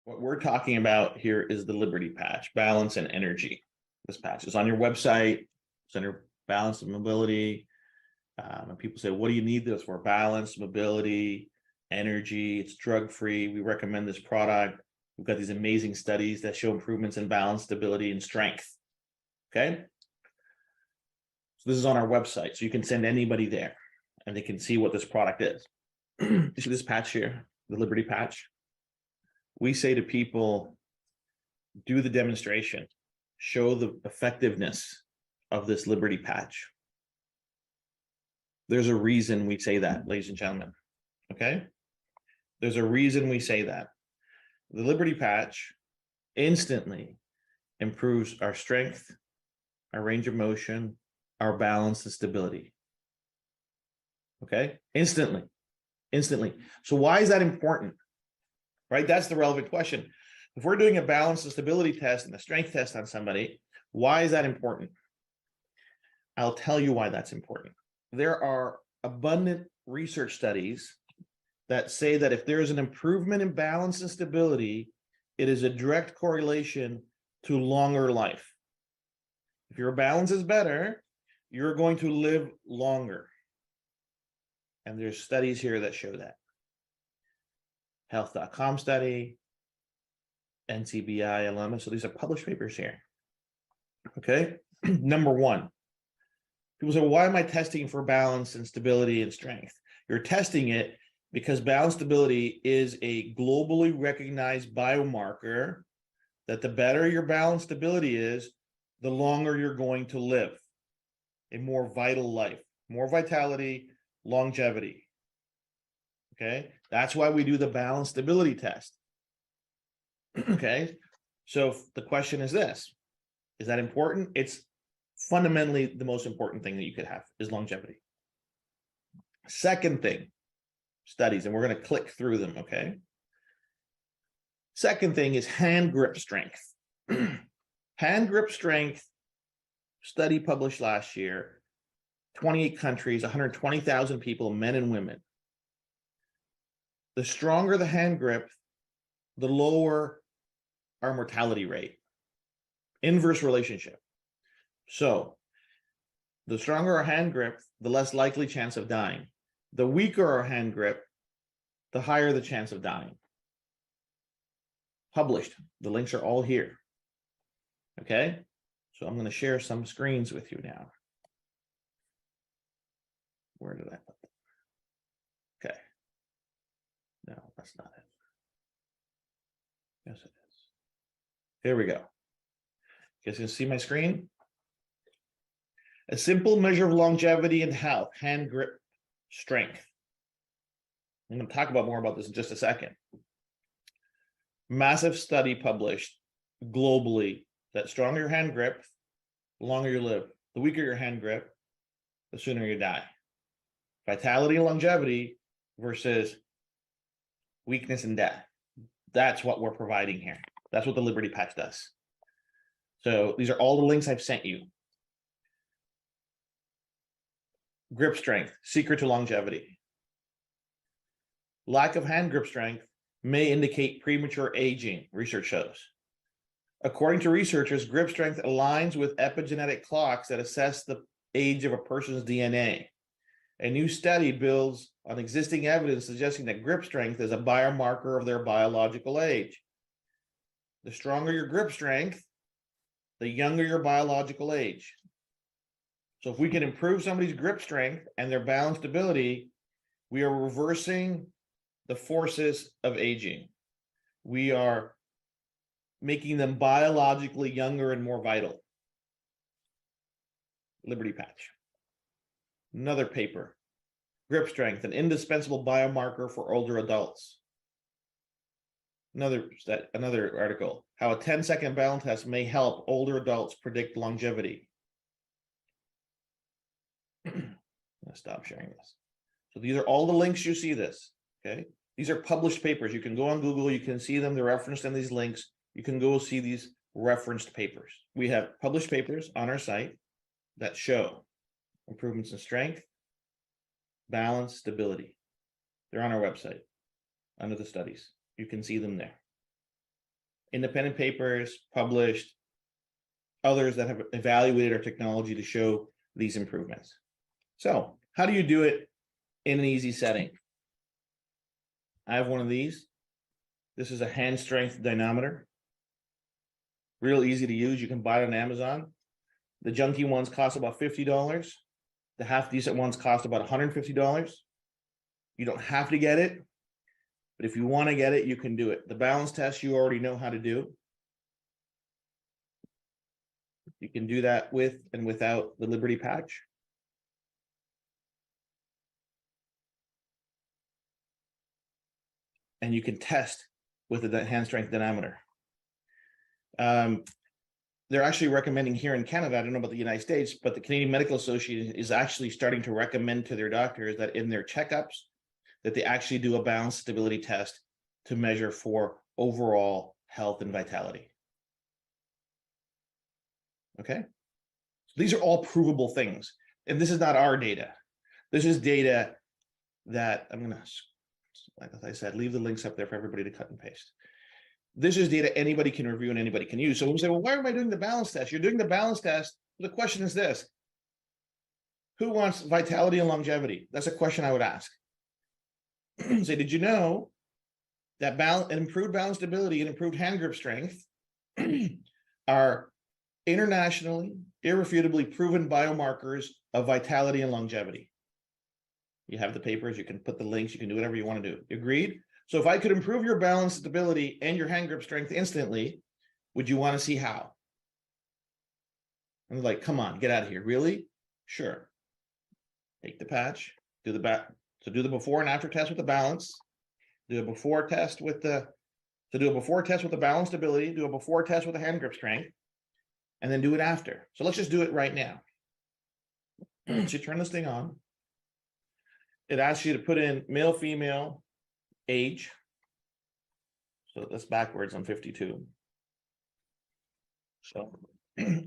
What we're talking about here is the Liberty Patch, balance and energy. This patch is on your website, it's under balance and mobility. And people say, what do you need this for? Balance, mobility, energy, it's drug-free. We recommend this product. We've got these amazing studies that show improvements in balance, stability, and strength. Okay. So this is on our website, so you can send anybody there and they can see what this product is. You see this patch here, the Liberty Patch? We say to people, do the demonstration, show the effectiveness of this Liberty Patch. There's a reason we say that, ladies and gentlemen, okay? There's a reason we say that. The Liberty Patch instantly improves our strength, our range of motion, our balance and stability, okay? Instantly. So why is that important? Right? That's the relevant question. If we're doing a balance and stability test and a strength test on somebody, why is that important? I'll tell you why that's important. There are abundant research studies that say that if there is an improvement in balance and stability, it is a direct correlation to longer life. If your balance is better, you're going to live longer. And there's studies here that show that. Health.com study, NCBI alumni. So these are published papers here. Okay. Number one, people say, why am I testing for balance and stability and strength? You're testing it because balance stability is a globally recognized biomarker that the better your balance stability is, the longer you're going to live a more vital life, more vitality, longevity. Okay, that's why we do the balance stability test. Okay, so the question is this: is that important? It's fundamentally the most important thing that you could have is longevity. Second thing, studies, and we're going to click through them. Okay, second thing is hand grip strength. Hand grip strength study published last year, 28 countries, 120,000 people, men and women. The stronger the hand grip, the lower our mortality rate. Inverse relationship. So the stronger our hand grip, the less likely chance of dying. The weaker our hand grip, the higher the chance of dying. Published. The links are all here. Okay, so I'm going to share some screens with you now. Where did I put them? Okay. No, that's not it. Yes, it is. Here we go. You guys can see my screen? A simple measure of longevity and health, hand grip strength. I'm going to talk about more about this in just a second. Massive study published globally that stronger your hand grip, the longer you live. The weaker your hand grip, the sooner you die. Vitality and longevity versus weakness and death. That's what we're providing here. That's what the Liberty Patch does. So these are all the links I've sent you. Grip strength, secret to longevity. Lack of hand grip strength may indicate premature aging, research shows. According to researchers, grip strength aligns with epigenetic clocks that assess the age of a person's DNA. A new study builds on existing evidence suggesting that grip strength is a biomarker of their biological age. The stronger your grip strength, the younger your biological age. So if we can improve somebody's grip strength and their balance stability, we are reversing the forces of aging. We are making them biologically younger and more vital. Liberty Patch. Another paper, grip strength, an indispensable biomarker for older adults. Another article, how a 10-second balance test may help older adults predict longevity. I'm gonna stop sharing this. So these are all the links you see this, okay? These are published papers. You can go on Google, you can see them, they're referenced in these links. You can go see these referenced papers. We have published papers on our site that show improvements in strength, balance, stability. They're on our website under the studies. You can see them there. independent papers published, others that have evaluated our technology to show these improvements. So how do you do it in an easy setting? I have one of these. This is a hand strength dynamometer. Real easy to use. You can buy it on Amazon. The junky ones cost about $50. The half decent ones cost about $150. You don't have to get it, but if you want to get it, you can do it. The balance test you already know how to do. You can do that with and without the Liberty patch. And you can test with the hand strength dynamometer. They're actually recommending here in Canada, I don't know about the United States, but the Canadian Medical Association is actually starting to recommend to their doctors that in their checkups, that they actually do a balance stability test to measure for overall health and vitality. Okay, so these are all provable things. And this is not our data. This is data that I'm gonna, like I said, leave the links up there for everybody to cut and paste. This is data anybody can review and anybody can use. So when we say, well, why am I doing the balance test? You're doing the balance test. The question is this: who wants vitality and longevity? That's a question I would ask. Say, did you know that improved balance stability and improved hand grip strength are internationally, irrefutably proven biomarkers of vitality and longevity? You have the papers, you can put the links, you can do whatever you want to do. Agreed? So if I could improve your balance stability and your hand grip strength instantly, would you want to see how? I'm like, come on, get out of here. Really? Sure. Take the patch, do the back. So do the before and after test with the balance, do a before test with the, do a before test with the balance stability, do a before test with the hand grip strength, and then do it after. So let's just do it right now. So you turn this thing on. It asks you to put in male, female, age. So that's backwards. I'm 52. So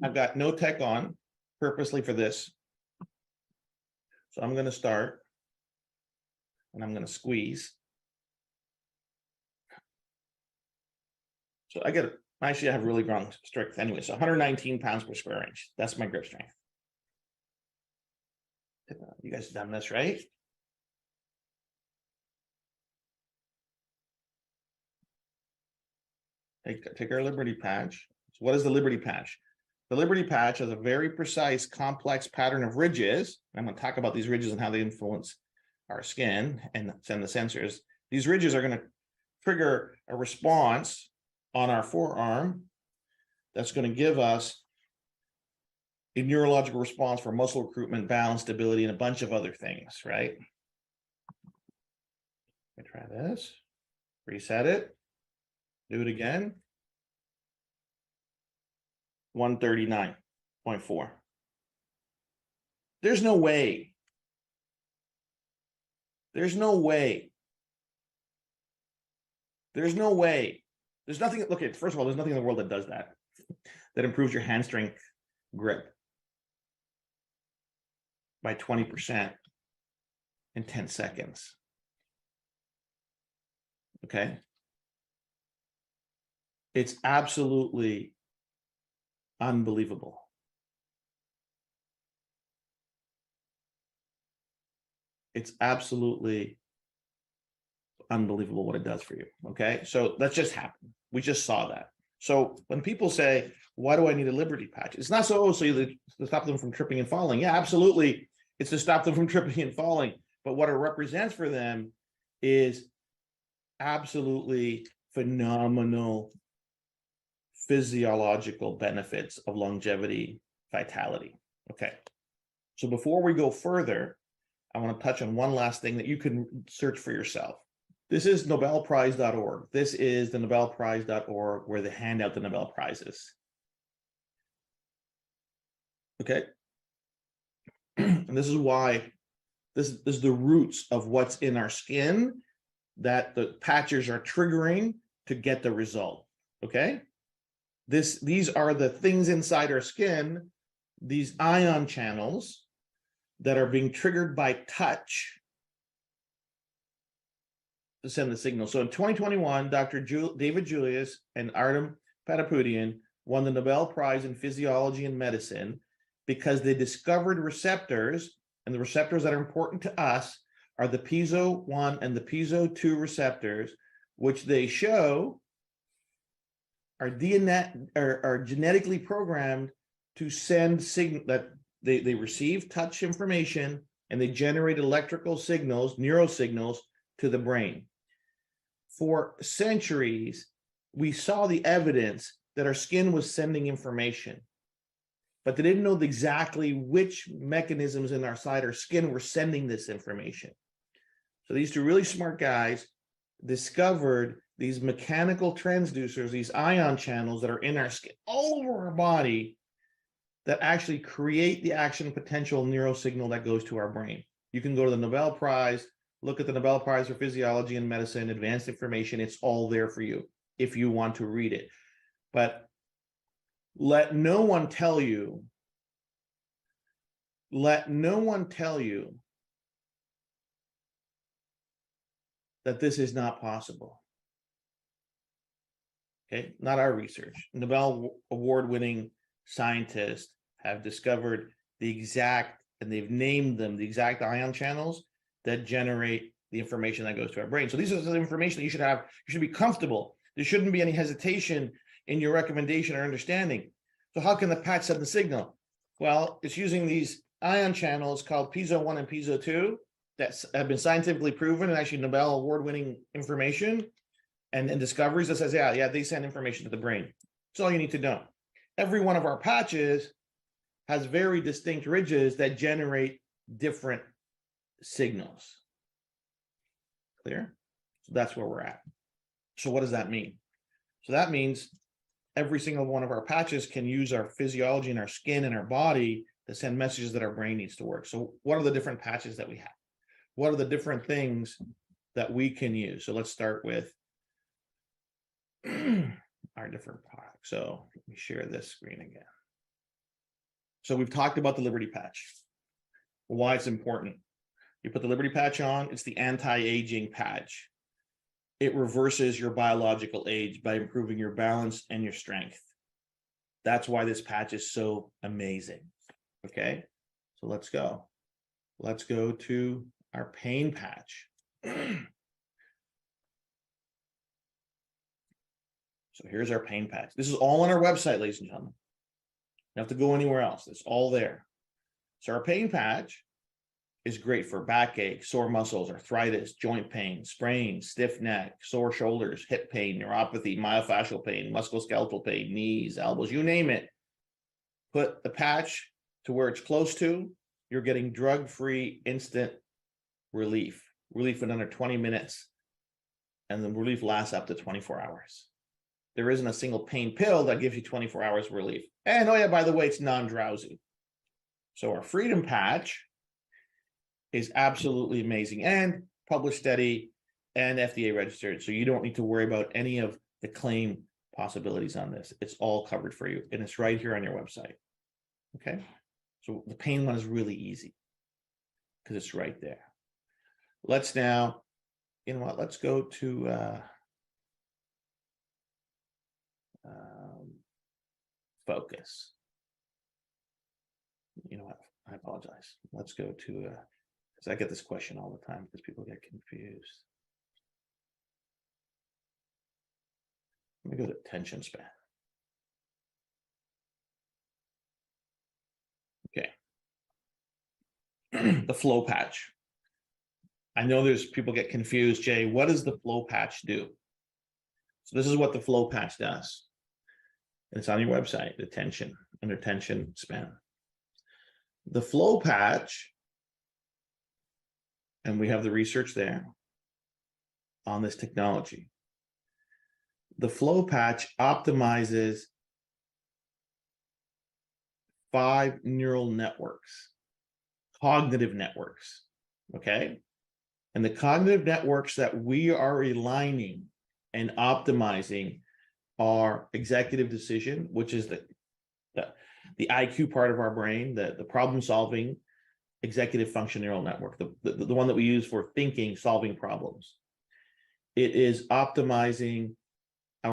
I've got no tech on purposely for this. So I'm going to start and I'm going to squeeze. So I get it. Actually, I have really strong strength anyway. So 119 pounds per square inch. That's my grip strength. You guys have done this, right? Take our Liberty patch. So what is the Liberty patch? The Liberty patch has a very precise, complex pattern of ridges. I'm going to talk about these ridges and how they influence our skin and send the sensors. These ridges are going to trigger a response on our forearm that's going to give us a neurological response for muscle recruitment, balance, stability, and a bunch of other things, right? Let me try this. Reset it. Do it again. 139.4. There's no way. There's no way. There's no way. There's nothing. Look at, first of all, there's nothing in the world that does that, that improves your hand strength grip by 20% in 10 seconds. Okay. It's absolutely unbelievable. It's absolutely unbelievable what it does for you. Okay. So that just happened. We just saw that. So when people say, why do I need a Liberty patch? It's not so, to stop them from tripping and falling. Yeah, absolutely. It's to stop them from tripping and falling. But what it represents for them is absolutely phenomenal physiological benefits of longevity, vitality. Okay. So before we go further, I want to touch on one last thing that you can search for yourself. This is nobelprize.org. This is the nobelprize.org where they hand out the Nobel Prizes. Okay. And this is why this is the roots of what's in our skin that the patches are triggering to get the result. Okay. These are the things inside our skin, these ion channels that are being triggered by touch to send the signal. So in 2021, Dr. David Julius and Artem Patapoutian won the Nobel Prize in Physiology and Medicine because they discovered receptors, and the receptors that are important to us are the piezo 1 and the piezo 2 receptors, which they show are genetically programmed to send signal that they receive touch information and they generate electrical signals, neurosignals to the brain. For centuries, we saw the evidence that our skin was sending information, but they didn't know exactly which mechanisms inside our skin were sending this information. So these two really smart guys discovered these mechanical transducers, these ion channels that are in our skin all over our body that actually create the action potential neurosignal that goes to our brain. You can go to the Nobel Prize, look at the Nobel Prize for Physiology and Medicine, advanced information. It's all there for you if you want to read it. But let no one tell you that this is not possible. Okay, not our research. Nobel award-winning scientists have discovered the exact, and they've named them the exact ion channels that generate the information that goes to our brain. So these are the information that you should have. You should be comfortable. There shouldn't be any hesitation in your recommendation or understanding. So how can the patch send the signal? Well, it's using these ion channels called piezo 1 and piezo 2 that have been scientifically proven and actually Nobel award-winning information and discoveries that says, yeah, they send information to the brain. That's all you need to know. Every one of our patches has very distinct ridges that generate different signals. Clear? So that's where we're at. So what does that mean? So that means every single one of our patches can use our physiology and our skin and our body to send messages that our brain needs to work. So what are the different patches that we have? What are the different things that we can use? So let's start with our different products. So let me share this screen again. So we've talked about the Liberty Patch, why it's important. You put the Liberty Patch on, it's the anti-aging patch. It reverses your biological age by improving your balance and your strength. That's why this patch is so amazing. Okay, so let's go. Let's go to our pain patch. So here's our pain patch. This is all on our website, ladies and gentlemen. You don't have to go anywhere else. It's all there. So our pain patch is great for backache, sore muscles, arthritis, joint pain, sprains, stiff neck, sore shoulders, hip pain, neuropathy, myofascial pain, musculoskeletal pain, knees, elbows, you name it. Put the patch to where it's close to, you're getting drug-free instant relief in under 20 minutes, and the relief lasts up to 24 hours. There isn't a single pain pill that gives you 24 hours of relief. And oh yeah, by the way, it's non-drowsy. So our Freedom Patch is absolutely amazing and published study and FDA registered. So you don't need to worry about any of the claim possibilities on this. It's all covered for you. And it's right here on your website. Okay. So the pain one is really easy because it's right there. Let's now, you know what, let's go to focus. You know what, I apologize. Let's go to, because I get this question all the time because people get confused. Let me go to attention span. Okay. The flow patch. I know there's people get confused. Jay, what does the flow patch do? So this is what the flow patch does. It's on your website, attention, under attention span. The flow patch, and we have the research there on this technology. The flow patch optimizes 5 neural networks, cognitive networks, okay? And the cognitive networks that we are aligning and optimizing are executive decision, which is the IQ part of our brain, the problem-solving executive function neural network, the one that we use for thinking, solving problems. it is optimizing